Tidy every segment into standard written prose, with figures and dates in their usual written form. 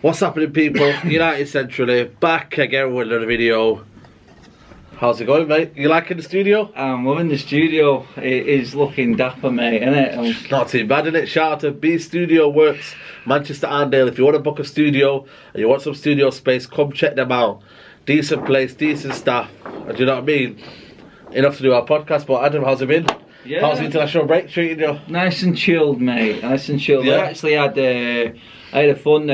What's happening, people? United Centrally, back again with another video. How's it going, mate? You liking the studio? I'm loving the studio. It is looking dapper, mate, isn't it? Not too bad, innit? Shout out to B Studio Works, Manchester Arndale. If you want to book a studio and you want some studio space, come check them out. Decent place, decent staff. And do you know what I mean? Enough to do our podcast, but Adam, how's it been? Yeah. How's the international break treating you? Nice and chilled, mate. Nice and chilled. Yeah. I actually had a fun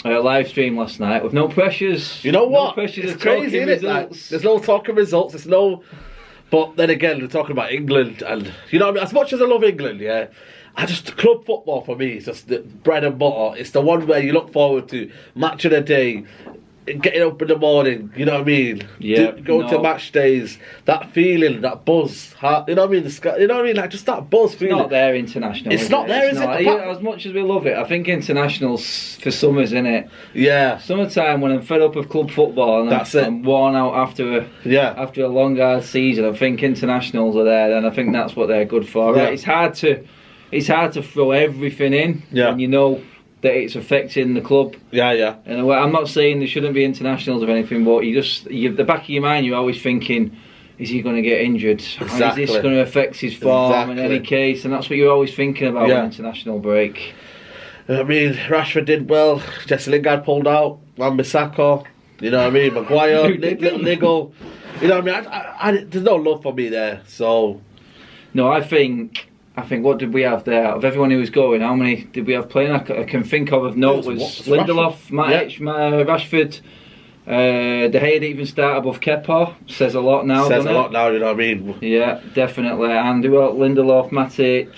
live stream last night with no pressures. You know what? No pressures. It's crazy, isn't it? Like, there's no talking results. There's no. But then again, we're talking about England, and you know what I mean. As much as I love England, yeah, club football for me is just the bread and butter. It's the one where you look forward to match of the day. Getting up in the morning, you know what I mean? Yeah. Going to match days, that feeling, that buzz, you know what I mean? You know what I mean? Like just that buzz feeling. It's not there international. It's not there, is it? As much as we love it, I think internationals for summers, innit? Yeah. Summertime when I'm fed up of club football and I'm worn out after a long hard season, I think internationals are there, and I think that's what they're good for. Yeah. Right? It's hard to throw everything in, and you know that it's affecting the club. Yeah. In a way, I'm not saying there shouldn't be internationals or anything, but the back of your mind, you're always thinking, is he going to get injured? Exactly. Is this going to affect his form in any case? And that's what you're always thinking about an international break. I mean, Rashford did well. Jesse Lingard pulled out. Wan-Bissaka. You know what I mean? Maguire, little niggle. You know what I mean? There's no love for me there. So, no, I think what did we have there? Of everyone who was going, how many did we have playing? I can think of note was Lindelof, Matic, Rashford, De Gea didn't even start above Kepa. Says a lot now, Says a lot now, you know what I mean? Yeah, definitely. And Lindelof, Matic,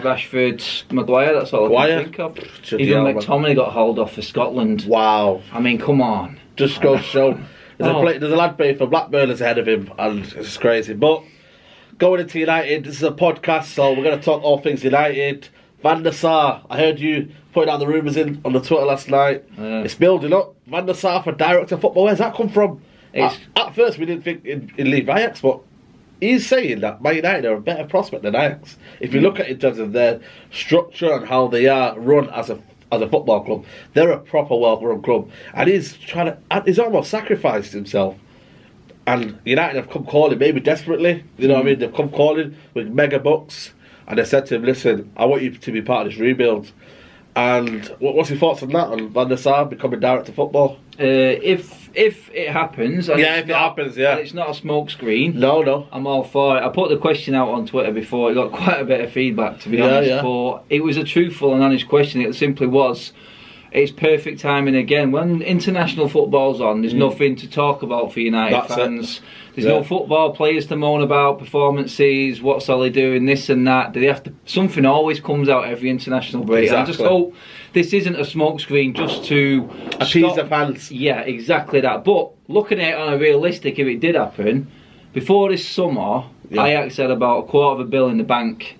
Rashford, Maguire, that's all I can think of. Even McTominay got hauled off for Scotland. Wow. I mean, come on. Just goes to show. There's a lad playing for Blackburn that's ahead of him, and it's crazy. But going into United, this is a podcast, so we're going to talk all things United. Van der Sar, I heard you putting out the rumours on the Twitter last night. It's building up. Van der Sar for director of football. Where's that come from? At first, we didn't think he'd leave Ajax, but he's saying that Man United are a better prospect than Ajax. If you look at it in terms of their structure and how they are run as a football club, they're a proper well-run club. And he's almost sacrificed himself. And United have come calling, maybe desperately, you know what I mean? They've come calling with mega bucks, and they said to him, listen, I want you to be part of this rebuild. And what's your thoughts on that, on Van der Sar becoming director of football? If it happens, and it's not a smoke screen. No. I'm all for it. I put the question out on Twitter before. It got quite a bit of feedback, to be honest. But it was a truthful and honest question. It simply was. It's perfect timing again. When international football's on, there's nothing to talk about for United fans. There's no football players to moan about, performances, what's Ollie doing, this and that. Do they have to? Something always comes out every international break. Exactly. I just hope this isn't a smokescreen just to appease the fans. Yeah, exactly that. But looking at it on a realistic, if it did happen, before this summer, Ajax had about $250 million in the bank.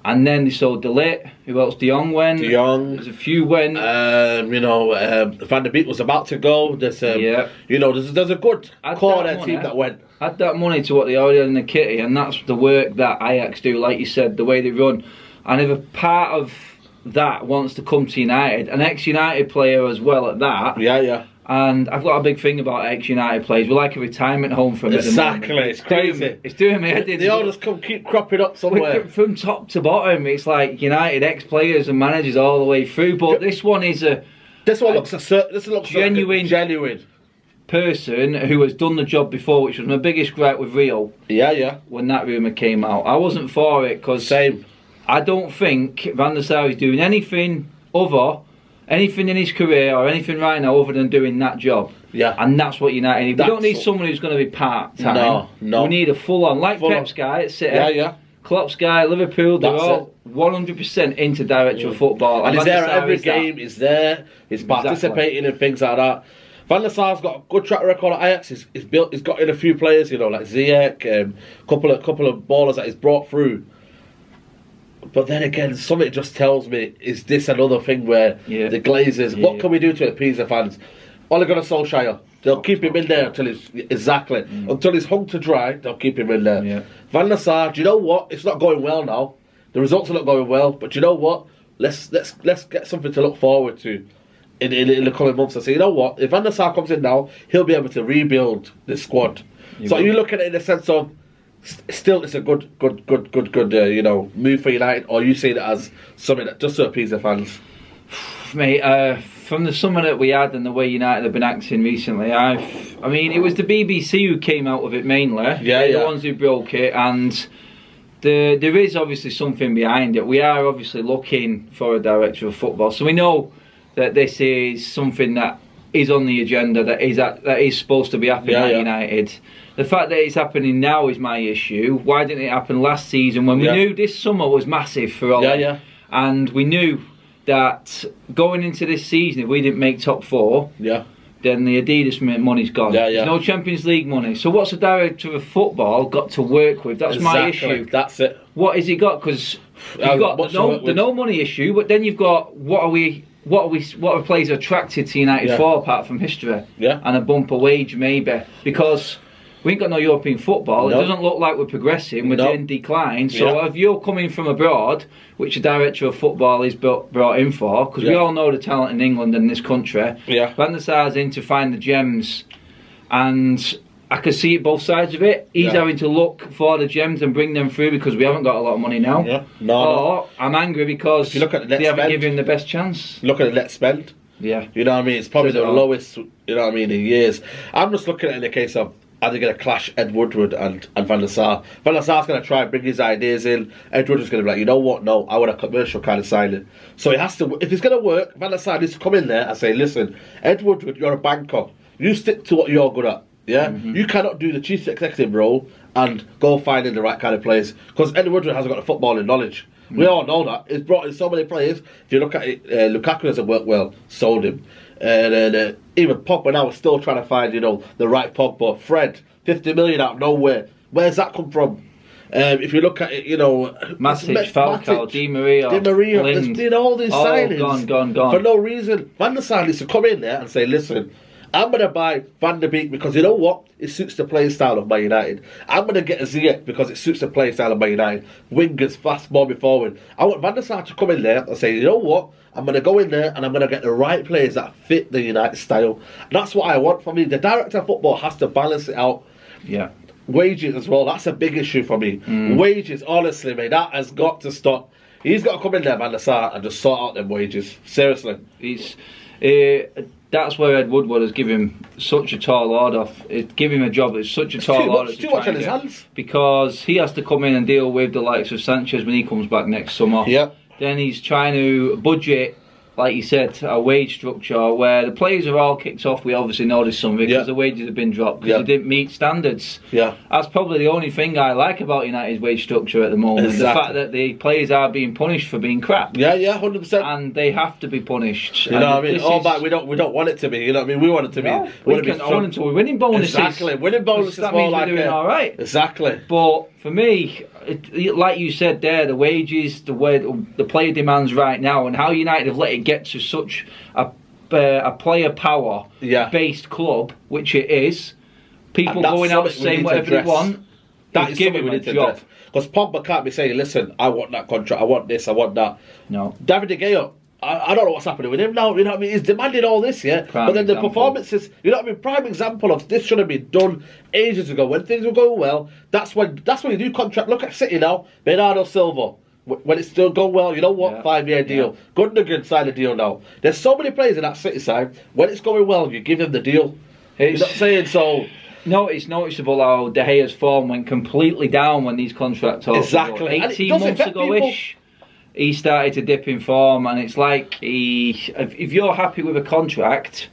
And then they sold De Ligt. Who else? De Jong went. There's a few went. Van der Beek was about to go. There's there's a good core there team that went. Add that money to what they already had in the kitty, and that's the work that Ajax do. Like you said, the way they run. And if a part of that wants to come to United, an ex-United player as well at that. Yeah. And I've got a big thing about ex-United players. We're like a retirement home from exactly. It's crazy. It's doing me head in. They all just keep cropping up somewhere. From top to bottom, it's like United ex-players and managers all the way through. But this one is This looks genuine person who has done the job before, which was my biggest gripe with Rio. Yeah. When that rumour came out, I wasn't for it because I don't think Van der Sar is doing anything in his career or anything right now other than doing that job. Yeah. And that's what United need. We don't need someone who's going to be part-time. No. We need a full-on, like Pep's guy at City. Yeah. Klopp's guy, Liverpool, they're all 100% into director of football. And he's there at every game, he's there, he's participating in things like that. Van der Sar's got a good track record at Ajax. He's got in a few players, like Ziyech, a couple of ballers that he's brought through. But then again, something just tells me, is this another thing where the Glazers, what can we do to appease the fans? Ole Gunnar Solskjaer, they'll keep him in there until he's hung to dry, they'll keep him in there. Yeah. Van der Sar, do you know what? It's not going well now. The results are not going well, but do you know what? Let's get something to look forward to. in the coming months and say, you know what, if Van der Sar comes in now, he'll be able to rebuild the squad. So are you looking at it in the sense of still it's a good move for United, or are you seeing it as something that just to appease the fans? Mate, from the summer that we had and the way United have been acting recently, I mean, it was the BBC who came out with it mainly. They're the ones who broke it, and there is obviously something behind it. We are obviously looking for a director of football, so we know that this is something that is on the agenda, that is supposed to be happening at United. The fact that it's happening now is my issue. Why didn't it happen last season when we knew this summer was massive for all? And we knew that going into this season, if we didn't make top 4, then the Adidas money's gone. There's no Champions League money. So what's a director of football got to work with? That's my issue. That's it. What has he got? Because you've got the no money issue, but then you've got what are players attracted to United for apart from history? And a bumper wage maybe, because we ain't got no European football. It doesn't look like we're progressing. We're in decline. So if you're coming from abroad, which a director of football is brought in for, because we all know the talent in England and this country, Van der Sar's in to find the gems, and I can see it both sides of it. He's having to look for the gems and bring them through because we haven't got a lot of money now. Or I'm angry because if you look at the they haven't given him the best chance. Look at the net spend. You know what I mean? It's probably the lowest, you know what I mean, in years. I'm just looking at it in the case of, are they going to clash Ed Woodward and Van der Sar? Van der Sar's going to try and bring his ideas in. Ed Woodward's going to be like, you know what, no, I want a commercial kind of signing. So he has to, if it's going to work, Van der Sar needs to come in there and say, listen, Ed Woodward, you're a banker. You stick to what you're good at. You cannot do the chief executive role and go finding the right kind of players, because Ed Woodward hasn't got the footballing knowledge. We all know that. He's brought in so many players. If you look at it, Lukaku hasn't worked well, sold him. And even Pogba now is still trying to find, the right Pogba. Fred, 50 million out of nowhere. Where's that come from? If you look at it, Matic, Falcao, Di Maria, they did all these signings gone for no reason. Van der Sar needs to come in there and say, listen, I'm going to buy Van der Beek because you know what? It suits the playing style of Man United. I'm going to get a Ziyech because it suits the playing style of Man United. Wingers, fast, moving forward. I want Van der Sar to come in there and say, you know what? I'm going to go in there and I'm going to get the right players that fit the United style. And that's what I want from me. The director of football has to balance it out. Wages as well. That's a big issue for me. Wages, honestly, mate, that has got to stop. He's got to come in there, Van der Sar, and just sort out them wages. Seriously. That's where Ed Woodward has given him such a tall order. Give him a job that's such a tall order. It's too much on his hands. Because he has to come in and deal with the likes of Sanchez when he comes back next summer. Then he's trying to budget, like you said, a wage structure where the players are all kicked off. We obviously noticed some because the wages have been dropped because they didn't meet standards. That's probably the only thing I like about United's wage structure at the moment. The fact that the players are being punished for being crap. 100%. And they have to be punished. You know what I mean? All back, we don't want it to be. You know what I mean? We want it to be. We want it to be winning bonuses. Exactly. Winning bonuses. That means we're doing all right. Exactly. But for me, like you said there, the wages, the way the player demands right now, and how United have let it get to such a player power based club, which it is. People going out saying whatever they want. That is something we need to job. Because Pogba can't be saying, listen, I want that contract, I want this, I want that. No. David De Gea, I don't know what's happening with him now, you know what I mean? He's demanding all this, but then the performances, you know what I mean? Prime example of this should have been done ages ago. When things were going well, that's when you do contract. Look at City now, Bernardo Silva. When it's still going well, you know what? 5-year deal. Gundogan signed a deal now. There's so many players in that City side. When it's going well, you give them the deal. You're not saying so. No, it's noticeable how De Gea's form went completely down when these contract talks. Exactly. 18 months ago-ish, he started to dip in form, and it's like if you're happy with a contract,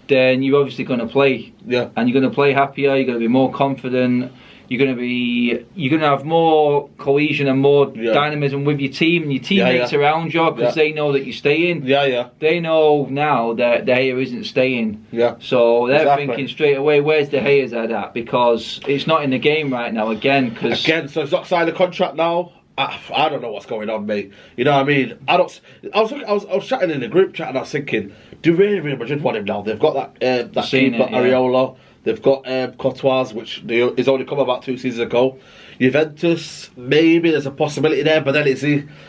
then you're obviously going to play. And you're going to play happier. You're going to be more confident. You're going to have more cohesion and more dynamism with your team and your teammates around you because they know that you're staying. They know now that De Gea isn't staying. So they're thinking straight away, where's De Gea's head at? Because it's not in the game right now again. So he's not signed a contract now. I don't know what's going on, mate. You know what I mean? I was chatting in the group chat and I was thinking, do Real Madrid want him now? They've got that keeper, Areola. They've got Courtois, which he's only come about 2 seasons ago. Juventus, maybe there's a possibility there, but then it's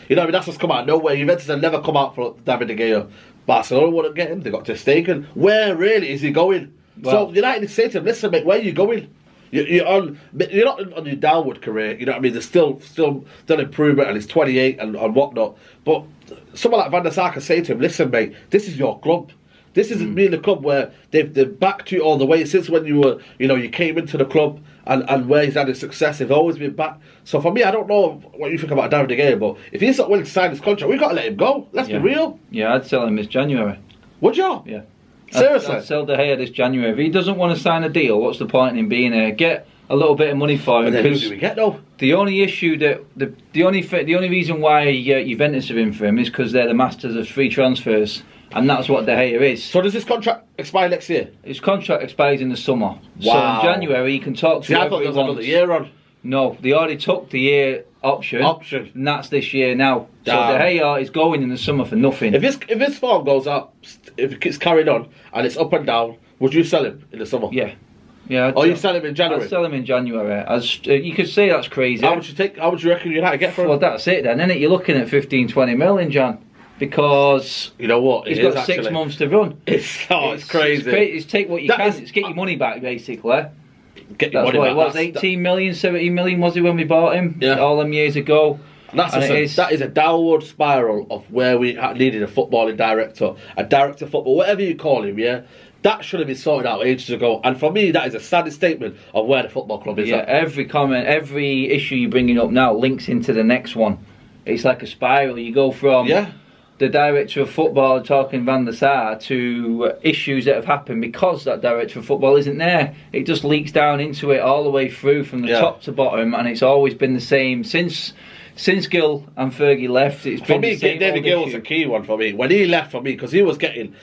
that's what's come out of nowhere. Juventus have never come out for David De Gea. Barcelona wouldn't get him. They got Ter Stegen. Where really is he going? Well, so United say to him, listen, mate, where are you going? You're not on your downward career. You know what I mean? There's still done improvement, and he's 28 and whatnot. But someone like Van der Sar can say to him, listen, mate, this is your club. This isn't really the club where they've backed you all the way since when you came into the club and where he's had his success. They've always been back. So for me, I don't know what you think about David De Gea, but if he's not willing to sign his contract, we've got to let him go. Let's be real. Yeah, I'd sell him this January. Would you? Yeah. Seriously? I'd sell De Gea this January. If he doesn't want to sign a deal, what's the point in him being here? Get a little bit of money for him. But then who do we get though? The only issue the only reason why Juventus are in for him is because they're the masters of free transfers. And that's what De Gea is. So does his contract expire next year? His contract expires in the summer. Wow. So in January he can talk to I thought there was another year on. No, they already took the year option. And that's this year now. Damn. So De Gea is going in the summer for nothing. If his form goes up, if it's carried on and it's up and down, would you sell him in the summer? Yeah. Yeah. Or you sell him in January? I'd sell him in January. You could say that's crazy. How much you reckon United get for him? Well, that's it then, isn't it? You're looking at 15-20 mil in Jan. Because you know what, he's got 6 months to run. It's crazy. It's take what you can. It's get your money back, basically. Get your money back. It was 18 million, 17 million was it when we bought him? Yeah. All them years ago. That is a downward spiral of where we needed a footballing director, a director of football, whatever you call him. Yeah. That should have been sorted out ages ago, and for me, that is a sad statement of where the football club is. Yeah. At. Every comment, every issue you're bringing up now links into the next one. It's like a spiral. You go from the director of football talking Van der Sar to issues that have happened because that director of football isn't there. It just leaks down into it all the way through from the top to bottom, and it's always been the same since Gill and Fergie left. It's been the same. David Gill was a key one for me when he left for me because he was getting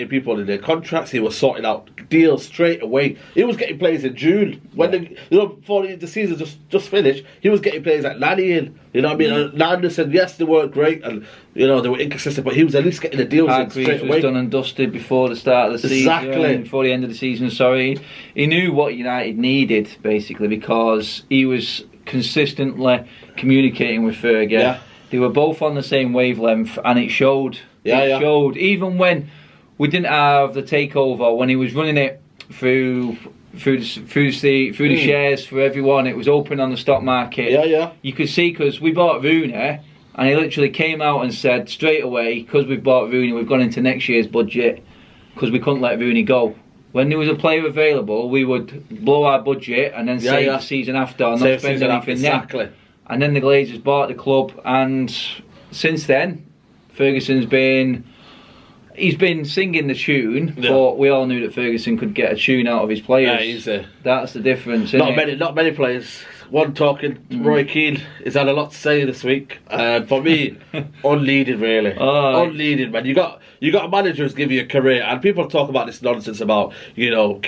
people in their contracts. He was sorting out deals straight away. He was getting players in June when before the season just finished. He was getting players like Nani in. You know what I mean? And Anderson, yes, they weren't great and they were inconsistent, but he was at least getting the deals in straight away. Was done and dusted before the start of the season. Before the end of the season. Sorry, he knew what United needed basically because he was consistently communicating with Fergie. Yeah. They were both on the same wavelength, and it showed. It showed even when we didn't have the takeover. When he was running it through the shares for everyone, it was open on the stock market. Yeah. You could see because we bought Rooney, and he literally came out and said straight away, because we've bought Rooney, we've gone into next year's budget because we couldn't let Rooney go. When there was a player available, we would blow our budget and then save the season after and not spend anything exactly. And then the Glazers bought the club, and since then, Ferguson's been singing the tune, but we all knew that Ferguson could get a tune out of his players. That's the difference. Not many players. One talking, Roy Keane has had a lot to say this week. For me, unleaded really. Unleaded, man. You got a manager who's giving you a career, and people talk about this nonsense about Sir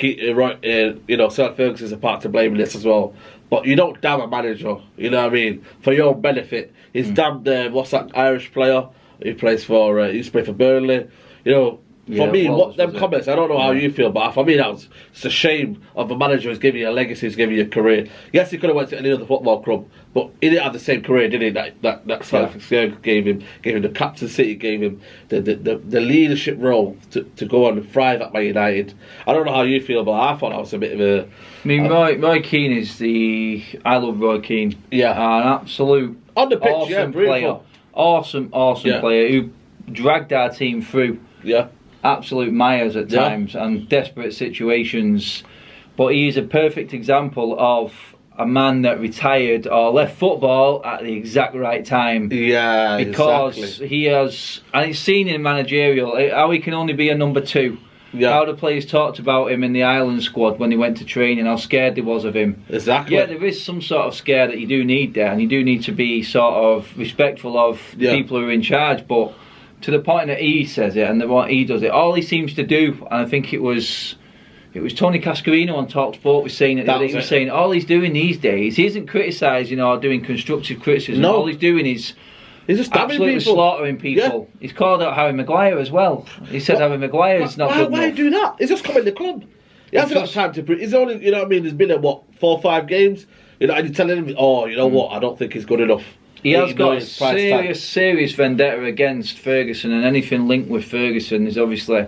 Ferguson's a part to blame in this as well. But you don't damn a manager, you know what I mean, for your benefit. He's damned what's that Irish player? He plays for he used to play for Burnley. You know, for me, comments, I don't know how you feel, but for me it's a shame of a manager who's giving you a legacy, who's giving you a career. Yes, he could have went to any other football club, but he didn't have the same career, did he? That Southgate gave him the captaincy, gave him the leadership role to go on and thrive at Man United. I don't know how you feel, but I thought that was a bit of a... I mean, Roy Keane I love Roy Keane. Yeah. An absolute on the pitch, awesome player. Awesome player who dragged our team through. Yeah. Absolute mires at times and desperate situations. But he is a perfect example of a man that retired or left football at the exact right time. Yeah, because he has, and it's seen in managerial, how he can only be a number 2. Yeah. How the players talked about him in the Ireland squad when he went to training, how scared they was of him. Exactly. Yeah, there is some sort of scare that you do need there, and you do need to be sort of respectful of the people who are in charge, but to the point that he says it and what he does it, all he seems to do, and I think it was Tony Cascarino on TalkSport was saying it. He was saying all he's doing these days, he isn't criticising or doing constructive criticism. No. All he's doing is he's just absolutely slaughtering people. Yeah. He's called out Harry Maguire as well. He said Harry Maguire's not good enough. Why do that? He's just come in the club. He hasn't got time to prove. He's only, you know what I mean, he's been at, 4 or 5 games? You know, and you're telling him, you know what, I don't think he's good enough. He has got a serious vendetta against Ferguson, and anything linked with Ferguson is obviously...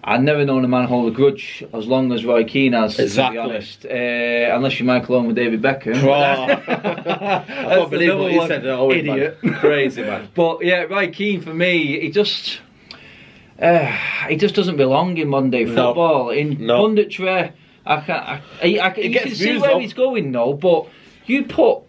I've never known a man hold a grudge as long as Roy Keane has, exactly. To be honest. Unless you're Michael Owen with David Beckham. I can't believe what he said. Idiot. Man. Crazy, man. But yeah, Roy Keane, for me, he just doesn't belong in modern day football. In punditry, you can see where he's going though, but you put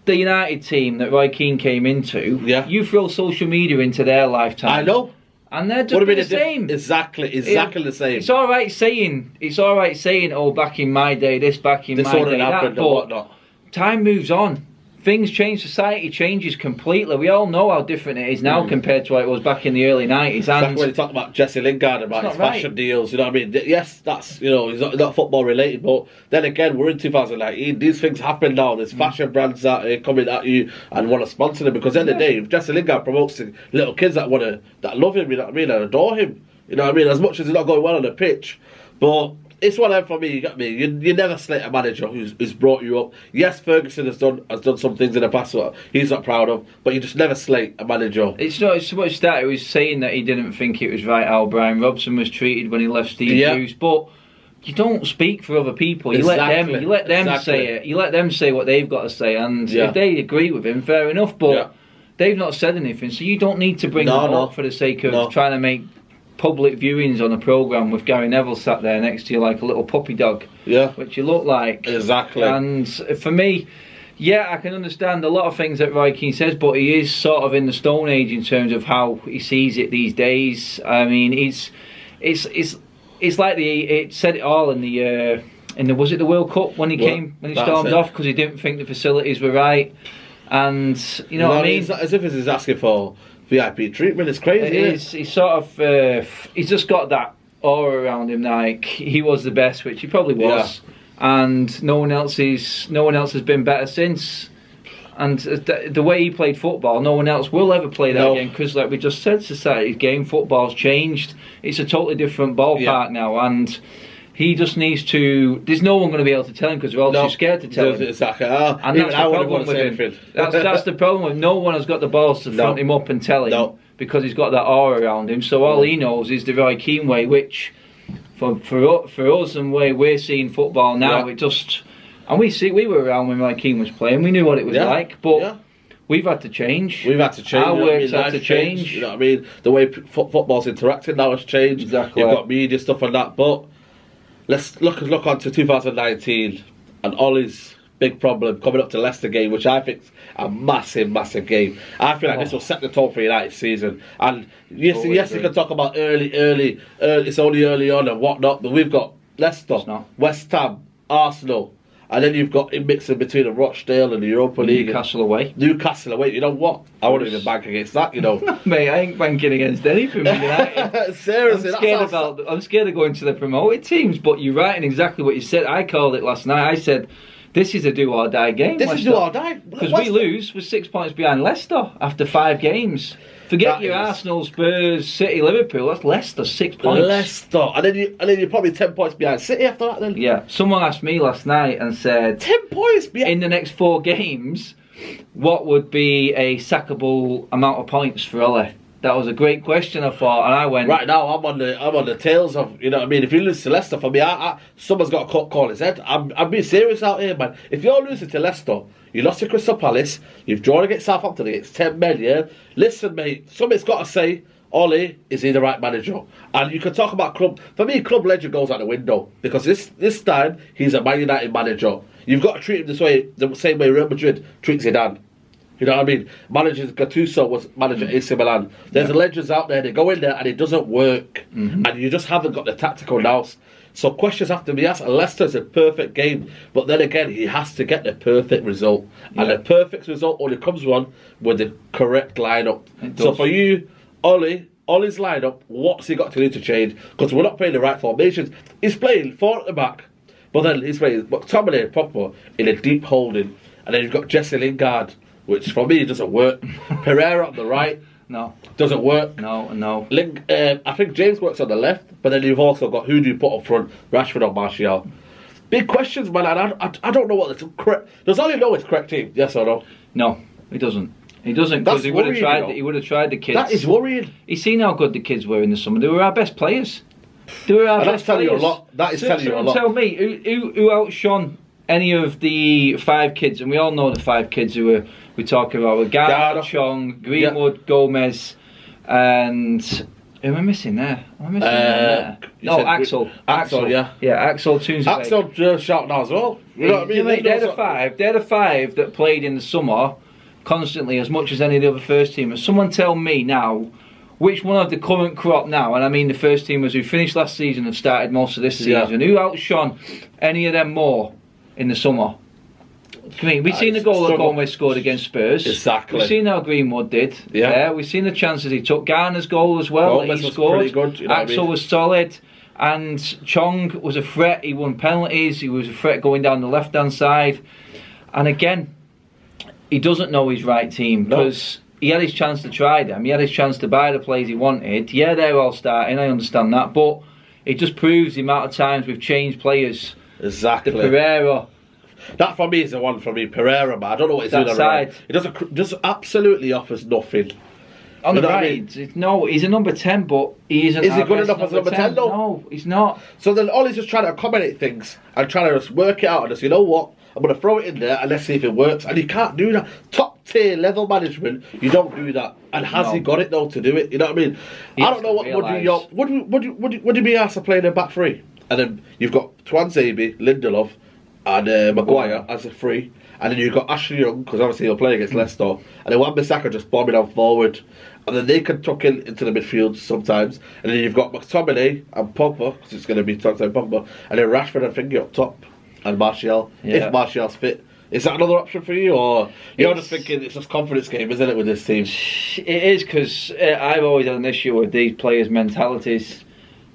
the United team that Roy Keane came into, you throw social media into their lifetime. I know. And they're just the same. Exactly the same. It's all right saying, oh, back in my day, back in my day, that, but whatnot. Time moves on. Things change, society changes completely. We all know how different it is now compared to what it was back in the early 90s. And when you talk about Jesse Lingard about his fashion deals, you know what I mean? Yes, that's, you know, he's not football related, but then again, we're in 2019. These things happen now. There's fashion brands that are coming at you and want to sponsor them, because at the end of the day, if Jesse Lingard promotes the little kids that love him, you know what I mean, and adore him, you know what I mean, as much as he's not going well on the pitch, but it's one of them for me. You got me. You never slate a manager who's brought you up. Yes, Ferguson has done some things in the past that he's not proud of, but you just never slate a manager. It's not so much that he was saying that he didn't think it was right how Brian Robson was treated when he left Steve Bruce, but you don't speak for other people. You let them say it. You let them say what they've got to say, and if they agree with him, fair enough. But they've not said anything, so you don't need to bring them up for the sake of trying to make public viewings on a programme with Gary Neville sat there next to you like a little puppy dog, which you look like. Exactly. And for me, I can understand a lot of things that Roy Keane says, but he is sort of in the Stone Age in terms of how he sees it these days. I mean, it's like it said it all in the was it the World Cup when he stormed off because he didn't think the facilities were right, and you know what I mean. It's as if he's asking for VIP treatment. It's crazy. It is. He's sort of he's just got that aura around him, like he was the best, which he probably was, and no one else has been better since. And the way he played football, no one else will ever play that again, because like we just said, society's game, football's changed. It's a totally different ballpark now, and he just needs to. There's no one going to be able to tell him because they're all too scared to tell him. Exactly. And that's the problem with him. That's the problem with no one has got the balls to front him up and tell him because he's got that aura around him. So all he knows is the Roy Keane way, which for us and the way we're seeing football now, it just. And we were around when Roy Keane was playing. We knew what it was like, but we've had to change. Our work's had to change. You know what I mean? The way football's interacting now has changed. Exactly. You've got media stuff and that, but. Let's look on to 2019 and Ollie's big problem coming up to Leicester game, which I think is a massive, massive game. I feel like this will set the tone for United season. And yes, you can talk about early, it's only early on and whatnot, but we've got Leicester, West Ham, Arsenal, and then you've got in mixing between the Rochdale and the Europa League. Newcastle away. You know what? I wouldn't even bank against that, you know. Mate, I ain't banking against anything with United. Seriously, I'm scared of going to the promoted teams, but you're right in exactly what you said. I called it last night. I said, this is a do-or-die game. This is do-or-die. Because we lose, we're 6 points behind Leicester after 5 games. Forget your Arsenal, Spurs, City, Liverpool. That's Leicester, 6 points. Leicester, and then you're probably 10 points behind City after that. Then someone asked me last night and said 10 points behind in the next 4 games. What would be a sackable amount of points for Ole? That was a great question, I thought, and I went. Right now, I'm on the tails of, you know what I mean. If you lose to Leicester, for me, someone's got to call his head. I'm being serious out here, man. If you're losing to Leicester. You lost to Crystal Palace. You've drawn against Southampton against 10 men, yeah? Listen, mate, somebody's got to say, Ole, is he the right manager? And you can talk about club. For me, club legend goes out the window. Because this time, he's a Man United manager. You've got to treat him the same way Real Madrid treats Zidane. You know what I mean? Manager Gattuso was manager at AC Milan. There's legends out there, they go in there and it doesn't work. And you just haven't got the tactical nous. So questions have to be asked. Leicester's a perfect game, but then again, he has to get the perfect result, and the perfect result only comes one with the correct lineup. So for you, Ollie's lineup, what's he got to do to change? Because we're not playing the right formations. He's playing 4 at the back, but then he's playing McTominay proper in a deep holding, and then you've got Jesse Lingard, which for me doesn't work. Pereira on the right. No. Doesn't work. No. I think James works on the left, but then you've also got who do you put up front, Rashford or Martial? Big questions, man. And I don't know what the correct. Does Ollie know his correct team? Yes or no? No, he doesn't. He doesn't, because he would have tried. He would have tried the kids. That is worrying. He's seen how good the kids were in the summer. They were our best players. That's telling you a lot. That is telling you a lot. Tell me who outshone any of the 5 kids, and we all know the 5 kids who we're talking about. Were Garner, Chong, Greenwood, Gomez, and who am I missing there? No, Axel. Axel, yeah. Yeah, Axel Tunes. Axel shouting now as well. You know what I mean? They're the 5 that played in the summer constantly as much as any of the other first teamers. Someone tell me now which one of the current crop now, and I mean the first teamers who finished last season have started most of this season, who outshone any of them more in the summer? I mean, we've seen the goal that Gomez scored against Spurs. Exactly. We've seen how Greenwood did. Yeah. We've seen the chances he took. Garner's goal as well. Gomez he scored. Was pretty good, you know Axel was solid. And Chong was a threat. He won penalties. He was a threat going down the left-hand side. And again, he doesn't know his right team because he had his chance to try them. He had his chance to buy the players he wanted. Yeah, they're all starting. I understand that. But it just proves the amount of times we've changed players. Exactly. The Pereira. That for me is the one for me. Pereira, man. I don't know what he's doing on the right. He just absolutely offers nothing. On the right, no, he's a number 10, but he isn't. Is he good enough as number 10 though? No, he's not. So then Ollie's just trying to accommodate things and trying to just work it out and just, you know what, I'm going to throw it in there and let's see if it works. And you can't do that. Top tier level management, you don't do that. And has he got it though to do it? You know what I mean? I don't know what would you be asked to play in a back 3? And then you've got Twanzebe, Lindelof, and Maguire as a 3. And then you've got Ashley Young, because obviously he'll play against Leicester. And then Wan-Bissaka just bombing on forward. And then they can tuck into the midfield sometimes. And then you've got McTominay and Pogba, because it's going to be Pogba. And then Rashford and Finger up top. And Martial, if Martial's fit. Is that another option for you? Or you're just thinking it's just a confidence game, isn't it, with this team? It is, because I've always had an issue with these players' mentalities.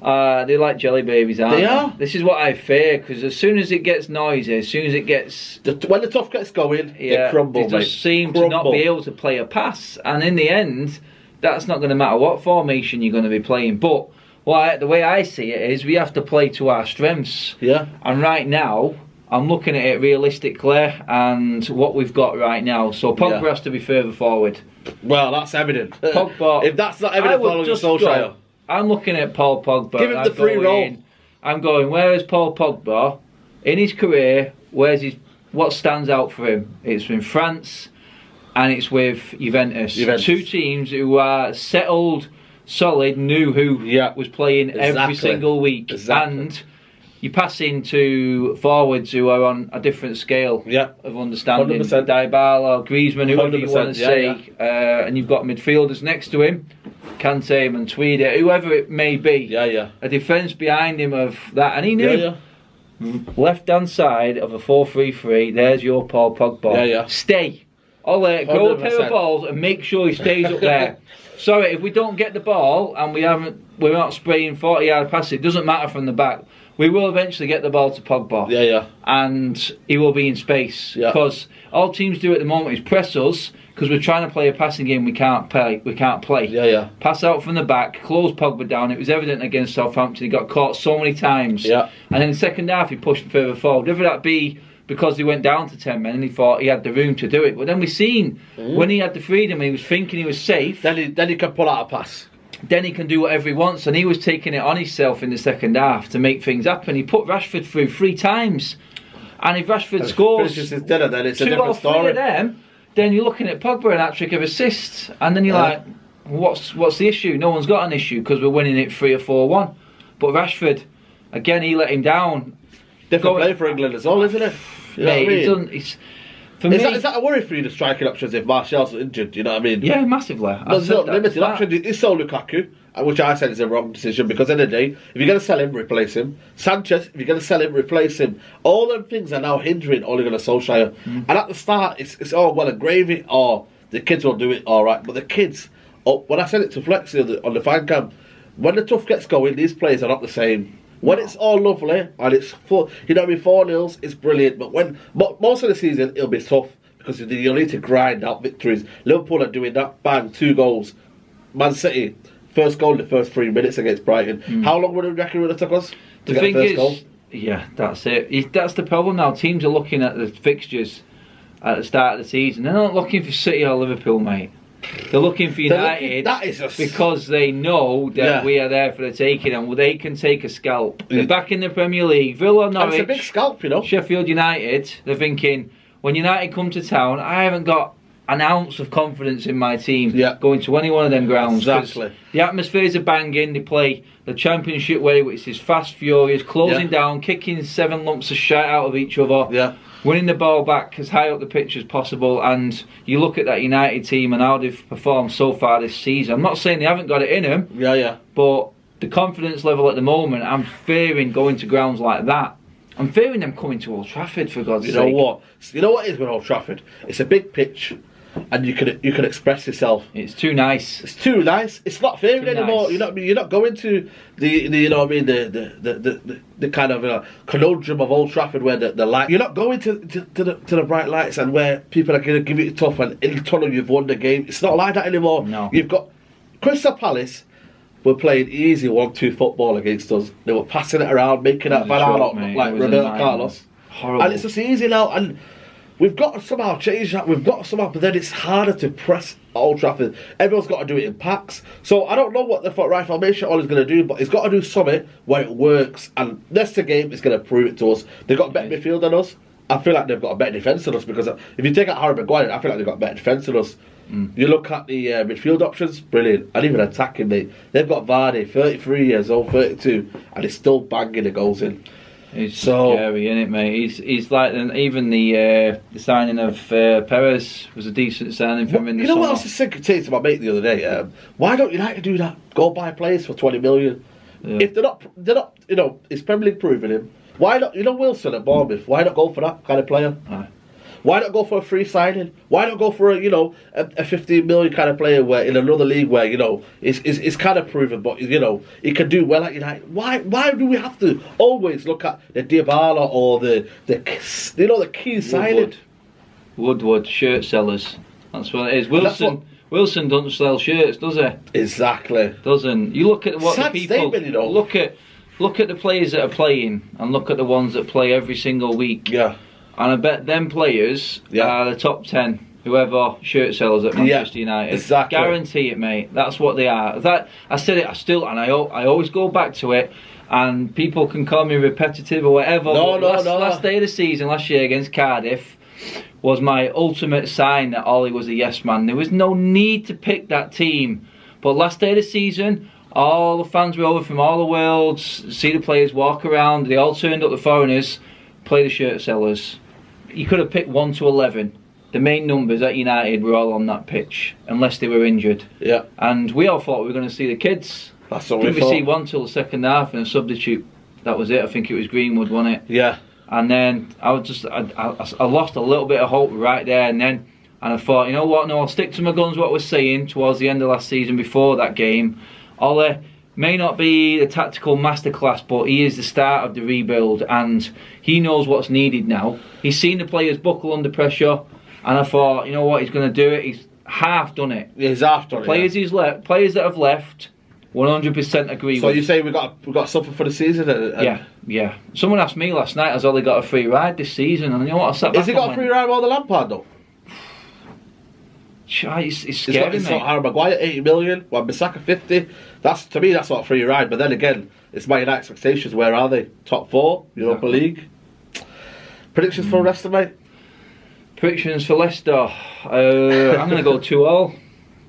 They're like jelly babies, aren't they? They are. This is what I fear, because as soon as it gets noisy, as soon as it gets... when the tough gets going, they crumble, they just seem to not be able to play a pass. And in the end, that's not going to matter what formation you're going to be playing. But the way I see it is we have to play to our strengths. Yeah. And right now, I'm looking at it realistically and what we've got right now. So Pogba has to be further forward. Well, that's evident. Pogba, if that's not evident following Solskjaer... I'm looking at Paul Pogba. Give him the free roll. I'm going, where is Paul Pogba in his career? What stands out for him? It's in France and it's with Juventus. 2 teams who are settled, solid, knew who was playing every single week. Exactly. And you pass into forwards who are on a different scale of understanding. 100%. Dybala, Griezmann, whoever you want to say. Yeah. And you've got midfielders next to him. Kante and Tweedy, whoever it may be, a defence behind him of that, and he knew left hand side of a 4-3-3. There's your Paul Pogba. Stay, go a pair of balls and make sure he stays up there. Sorry, if we don't get the ball and we're not spraying 40-yard passes, it doesn't matter from the back. We will eventually get the ball to Pogba. And he will be in space because all teams do at the moment is press us. Because we're trying to play a passing game we can't play. Pass out from the back, close Pogba down. It was evident against Southampton. He got caught so many times. And in the second half, he pushed further forward. Whether that be because he went down to 10 men and he thought he had the room to do it. But then we seen when he had the freedom, he was thinking he was safe. Then he can pull out a pass. Then he can do whatever he wants. And he was taking it on himself in the second half to make things happen. He put Rashford through 3 times. And if Rashford scores his dinner, then it's a different story. Of them, then you're looking at Pogba, an hat-trick of assists, and then you're like, what's the issue? No one's got an issue because we're winning it 3 or 4-1. But Rashford, again, he let him down. Different play for England as well, isn't it? You know what I mean? Is that a worry for you, the striking options, if Martial's injured? You know what I mean? Yeah, massively. There's no limited option. It's so Lukaku, which I said is a wrong decision because at the end of the day, if you're going to sell him, replace him. Sanchez, if you're going to sell him, replace him. All them things are now hindering Ole Gunnar Solskjaer. And at the start, it's all well and gravy, or the kids will do it all right. But the kids, when I said it to Flexi on the fan cam, when the tough gets going, these players are not the same. When it's all lovely and it's full, 4-0, it's brilliant. But most of the season, it'll be tough because you'll need to grind out victories. Liverpool are doing that, bang, 2 goals. Man City, first goal in the first 3 minutes against Brighton. How long would you reckon it would have took us to get the first goal? Yeah, that's it. That's the problem now. Teams are looking at the fixtures at the start of the season. They're not looking for City or Liverpool, mate. They're looking for United because they know that we are there for the taking, and they can take a scalp. They're back in the Premier League. Villa, Norwich, it's a big scalp, you know. Sheffield United. They're thinking, when United come to town, I haven't got an ounce of confidence in my team going to any one of them grounds. Exactly. The atmospheres are banging. They play the Championship way, which is fast, furious, closing down, kicking 7 lumps of shit out of each other. Yeah. Winning the ball back as high up the pitch as possible, and you look at that United team and how they've performed so far this season. I'm not saying they haven't got it in them, but the confidence level at the moment, I'm fearing going to grounds like that. I'm fearing them coming to Old Trafford, for God's sake. You know what is with Old Trafford? It's a big pitch, and you can express yourself. It's too nice. It's too nice. It's not fearing anymore. Nice. You know what I mean? You're not going to the you know what I mean, the kind of conundrum of Old Trafford where the light. You're not going to the bright lights and where people are going to give it tough, and in the tunnel you've won the game. It's not like that anymore. No. You've got Crystal Palace were playing easy 1-2 football against us. They were passing it around, making that Van Aert look like Roberto Carlos. Horrible. And it's just easy now, and we've got to somehow change that. We've got to somehow, but then it's harder to press Old Trafford. Everyone's got to do it in packs. So I don't know what the right formation is going to do, but it's got to do something where it works. And Leicester game is going to prove it to us. They've got a better midfield than us. I feel like they've got a better defence than us, because if you take out Harry Maguire, I feel like they've got a better defence than us. You look at the midfield options, brilliant. And even attacking, mate. They've got Vardy, 33 years old, 32, and he's still banging the goals in. He's scary, isn't it, mate? He's like, even the signing of Perez was a decent signing for him in the summer. You know what I was saying to my mate the other day? Why don't United do that? Go buy players for 20 million. Yeah. If they're not, you know, it's Premier League proving him. Why not? You know, Wilson at Bournemouth. Why not go for that kind of player? Aye. Why not go for a free signing? Why not go for a 15 million kind of player where in another league where it's kind of proven, but he can do well at United? Why do we have to always look at the Dybala or the key signing? Woodward shirt sellers. That's what it is. Wilson doesn't sell shirts, does he? Exactly. Doesn't. You look at what sad the people statement, look at the players that are playing, and look at the ones that play every single week. Yeah. And I bet them players are the top 10, whoever shirt sellers at Manchester United. Exactly. Guarantee it, mate. That's what they are. I said it, I always go back to it, and people can call me repetitive or whatever. Last day of the season, last year against Cardiff, was my ultimate sign that Ollie was a yes man. There was no need to pick that team. But last day of the season, all the fans were over from all the world, see the players walk around, they all turned up, the foreigners, play the shirt sellers. You could have picked 1 to 11. The main numbers at United were all on that pitch, unless they were injured. Yeah. And we all thought we were going to see the kids. That's what we thought. Didn't see one till the second half, and a substitute. That was it. I think it was Greenwood, wasn't it? Yeah. And then I lost a little bit of hope right there, and I thought, you know what? No, I'll stick to my guns. What I was saying towards the end of last season, before that game, Ole may not be the tactical masterclass, but he is the start of the rebuild, and he knows what's needed now. He's seen the players buckle under pressure, and I thought, you know what, he's going to do it. He's half done it. He's half done it. Players that have left, 100% agree. So you say we got something for the season? Yeah. Someone asked me last night, has Ollie got a free ride this season? And you know what, I sat back. Has he got a free ride while the Lampard though? It's scary, mate. Harry Maguire 80 million, Wan-Bissaka 50. To me, that's not a free ride. But then again, it's my expectations. Where are they? Top 4, Europa League. Predictions for Leicester, mate? Predictions for Leicester. I'm going to go 2-2.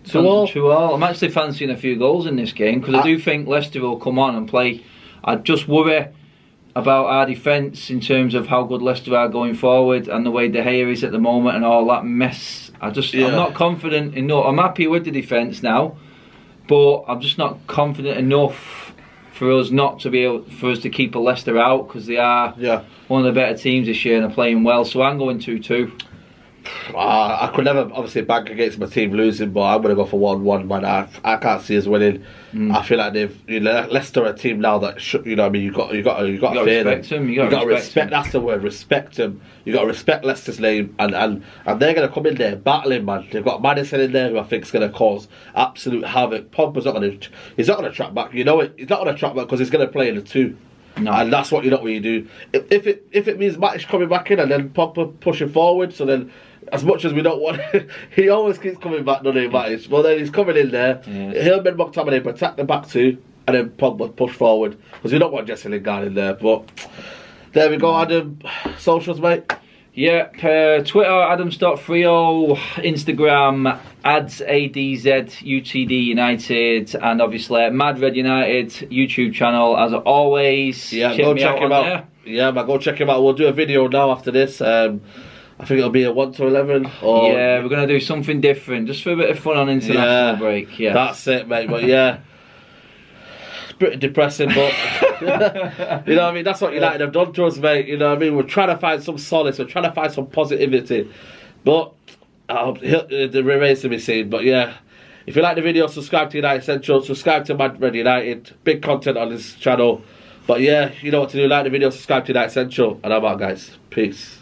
2-2. I'm actually fancying a few goals in this game, because I do think Leicester will come on and play. I just worry about our defence in terms of how good Leicester are going forward, and the way De Gea is at the moment and all that mess. I'm not confident enough. I'm happy with the defence now, but I'm just not confident enough for us to keep a Leicester out, because they are one of the better teams this year and are playing well. So I'm going 2-2. I could never obviously bank against my team losing, but I'm going to go for 1-1, man. I can't see us winning. I feel like Leicester are a team now that you know what I mean. You got to respect them. You got to respect. That's the word. Respect them. You got to respect Leicester's name, and they're going to come in there battling, man. They've got Madison in there, who I think is going to cause absolute havoc. Pogba's not going to. He's not going to track back. You know it. He's not going to track back because he's going to play in the 2. No. And that's what you do. If it means Matic coming back in and then Pogba pushing forward, so then as much as we don't want, he always keeps coming back, doesn't he, Matic? Well, then he's coming in there. He'll make McTominay protect the back 2, and then Pogba push forward because we don't want Jesse Lingard in there. But there we go, Adam. Socials, mate. Yep, Twitter Adams.Frio, Instagram AdsADZUTD United, and obviously Mad Red United YouTube channel as always. Yeah, go check him out. There. Yeah, man, go check him out. We'll do a video now after this. I think it'll be a 1 to 11. Or yeah, we're gonna do something different just for a bit of fun on international break. Yeah, that's it, mate. But yeah. Pretty depressing, but you know what I mean. That's what United have done to us, mate. You know what I mean. We're trying to find some solace. We're trying to find some positivity, but it remains to be seen. But yeah, if you like the video, subscribe to United Central. Subscribe to Mad Red United. Big content on this channel. But yeah, you know what to do. Like the video, subscribe to United Central, and I'm out, guys. Peace.